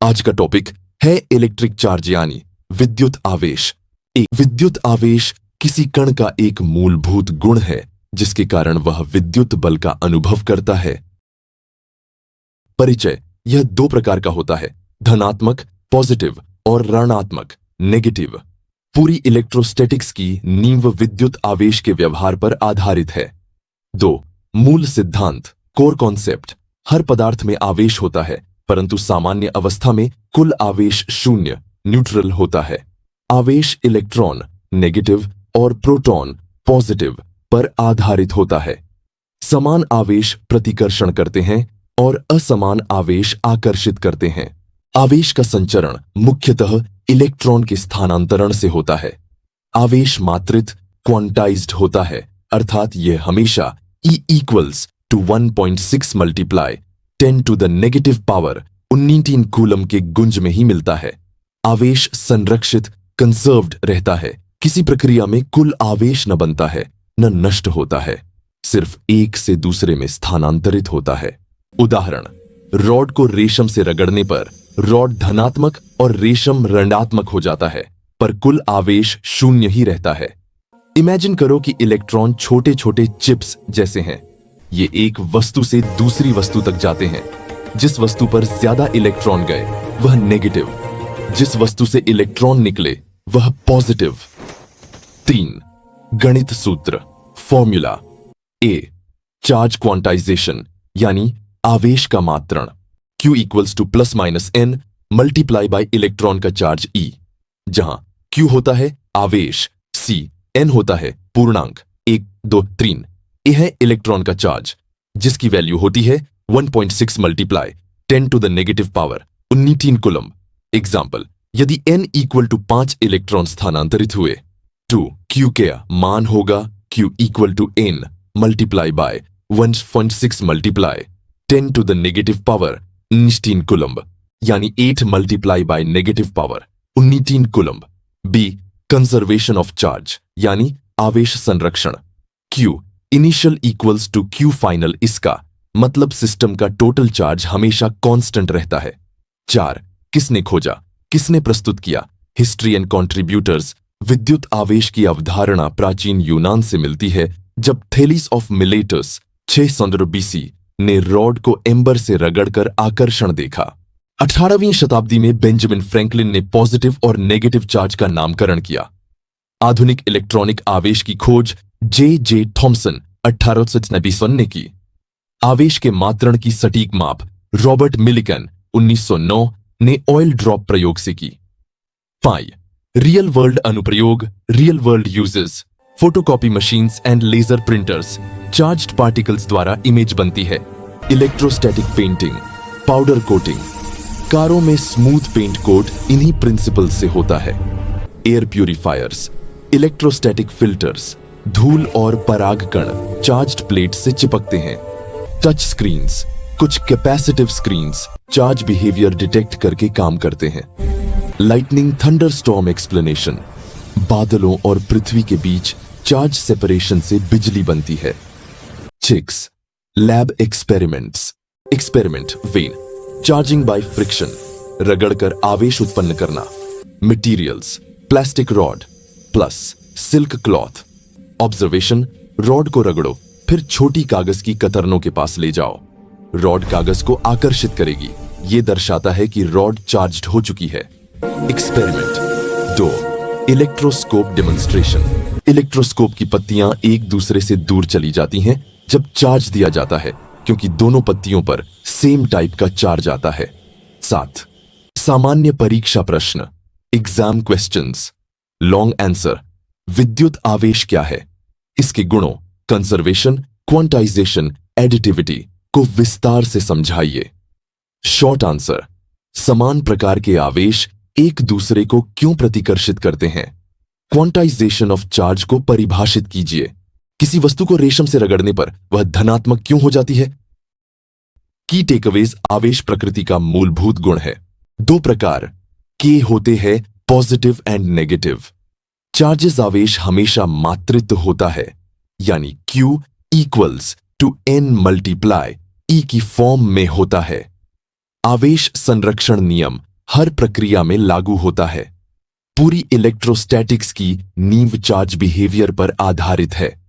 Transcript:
आज का टॉपिक है इलेक्ट्रिक चार्ज यानी विद्युत आवेश। एक विद्युत आवेश किसी कण का एक मूलभूत गुण है जिसके कारण वह विद्युत बल का अनुभव करता है। परिचय, यह दो प्रकार का होता है, धनात्मक पॉजिटिव और ऋणात्मक नेगेटिव। पूरी इलेक्ट्रोस्टैटिक्स की नींव विद्युत आवेश के व्यवहार पर आधारित है। 2. मूल सिद्धांत कोर कॉन्सेप्ट। हर पदार्थ में आवेश होता है परंतु सामान्य अवस्था में कुल आवेश शून्य न्यूट्रल होता है। आवेश इलेक्ट्रॉन नेगेटिव और प्रोटॉन पॉजिटिव पर आधारित होता है। समान आवेश प्रतिकर्षण करते हैं और असमान आवेश आकर्षित करते हैं। आवेश का संचरण मुख्यतः इलेक्ट्रॉन के स्थानांतरण से होता है। आवेश मात्रित क्वांटाइज्ड होता है, अर्थात यह हमेशा E equals to 1.6 multiply 10 to the negative power 19 coulomb के गुंज में ही मिलता है। आवेश संरक्षित कंजर्व्ड रहता है। किसी प्रक्रिया में कुल आवेश न बनता है न नष्ट होता है, सिर्फ एक से दूसरे में स्थानांतरित होता है। उदाहरण, रॉड को रेशम से रगड़ने पर रॉड धनात्मक और रेशम ऋणात्मक हो जाता है, पर कुल आवेश शून्य ही रहता है। इमेजिन करो कि इलेक्ट्रॉन छोटे छोटे चिप्स जैसे हैं। ये एक वस्तु से दूसरी वस्तु तक जाते हैं। जिस वस्तु पर ज्यादा इलेक्ट्रॉन गए वह नेगेटिव, जिस वस्तु से इलेक्ट्रॉन निकले वह पॉजिटिव। 3. गणित सूत्र फॉर्मूला। ए, चार्ज क्वांटाइजेशन यानी आवेश का मात्रण Q equals two plus minus n multiply bye electron का चार्ज E, जहां Q होता है आवेश, C n होता है पूर्णांक 1, 2, 3। ए है इलेक्ट्रॉन का चार्ज जिसकी वैल्यू होती है 1.6 multiply 10 to the negative power 19 coulomb. Example, यदि n इक्वल टू 5 इलेक्ट्रॉन स्थानांतरित हुए तो Q का मान होगा Q equal to n multiply by 1.6 multiply 10 to the negative power 19 coulomb, यानी 8 multiply by negative power 19 coulomb. B, conservation of charge यानी आवेश संरक्षण। Q initial equals to Q final, इसका मतलब सिस्टम का टोटल चार्ज हमेशा कांस्टेंट रहता है। 4. किसने खोजा, किसने प्रस्तुत किया। History and contributors. विद्युत आवेश की अवधारणा प्राचीन यूनान से मिलती है, जब थेलिस ऑफ मिलेटस 600 BC ने रॉड को एम्बर से रगड़कर आकर्षण देखा। 18वीं शताब्दी में बेंजामिन फ्रैंकलिन ने पॉजिटिव और नेगेटिव चार्ज का नामकरण किया। आधुनिक इलेक्ट्रॉनिक आवेश की खोज J. थॉमसन 1891 ने की। आवेश के मात्रण की सटीक माप रॉबर्ट मिलिकन 1909 ने ऑयल ड्रॉप प्रयोग से की। 5. रियल वर्ल्ड अनुप्रयोग real world uses. Photocopy machines and laser printers. Charged particles द्वारा इमेज बनती है। Electrostatic painting, powder coating. कारों में स्मूथ पेंट कोट इन्हीं प्रिंसिपल से होता है। Air purifiers, electrostatic filters. धूल और परागकण चार्ज्ड प्लेट से चिपकते हैं। टच स्क्रीन्स, कुछ capacitive screens charge behaviour detect करके काम करते हैं। Lightning thunderstorm explanation. बादलों और पृथ्वी के बीच चार्ज सेपरेशन से बिजली बनती है। 6. Lab experiments. Experiment one, charging by friction, रगड़कर आवेश उत्पन्न करना। Materials, plastic rod plus silk cloth. Observation, rod को रगड़ो फिर छोटी कागज की कतरनों के पास ले जाओ। रॉड कागज को आकर्षित करेगी, यह दर्शाता है कि रॉड चार्ज्ड हो चुकी है। एक्सपेरिमेंट 2. Electroscope demonstration. इलेक्ट्रोस्कोप की पत्तियां एक दूसरे से दूर चली जाती हैं जब चार्ज दिया जाता है, क्योंकि दोनों पत्तियों पर सेम टाइप का चार्ज आता है। 7. सामान्य परीक्षा प्रश्न एग्जाम क्वेश्चंस। लॉन्ग आंसर, विद्युत आवेश क्या है, इसके गुणों कंजर्वेशन, क्वांटाइजेशन, एडिटिविटी को विस्तार से समझाइए। शॉर्ट आंसर, समान प्रकार के आवेश एक दूसरे को क्यों प्रतिकर्षित करते हैं। क्वांटाइजेशन ऑफ चार्ज को परिभाषित कीजिए। किसी वस्तु को रेशम से रगड़ने पर वह धनात्मक क्यों हो जाती है। की टेकअवेज, आवेश प्रकृति का मूलभूत गुण है। 2 प्रकार के होते हैं, पॉजिटिव एंड नेगेटिव। चार्जेस आवेश हमेशा मात्रित होता है, यानी Q equals to n multiply E की फॉर्म में होता है। आवेश संरक्षण नियम हर प्रक्रिया में लागू होता है। पूरी इलेक्ट्रोस्टैटिक्स की नींव चार्ज बिहेवियर पर आधारित है।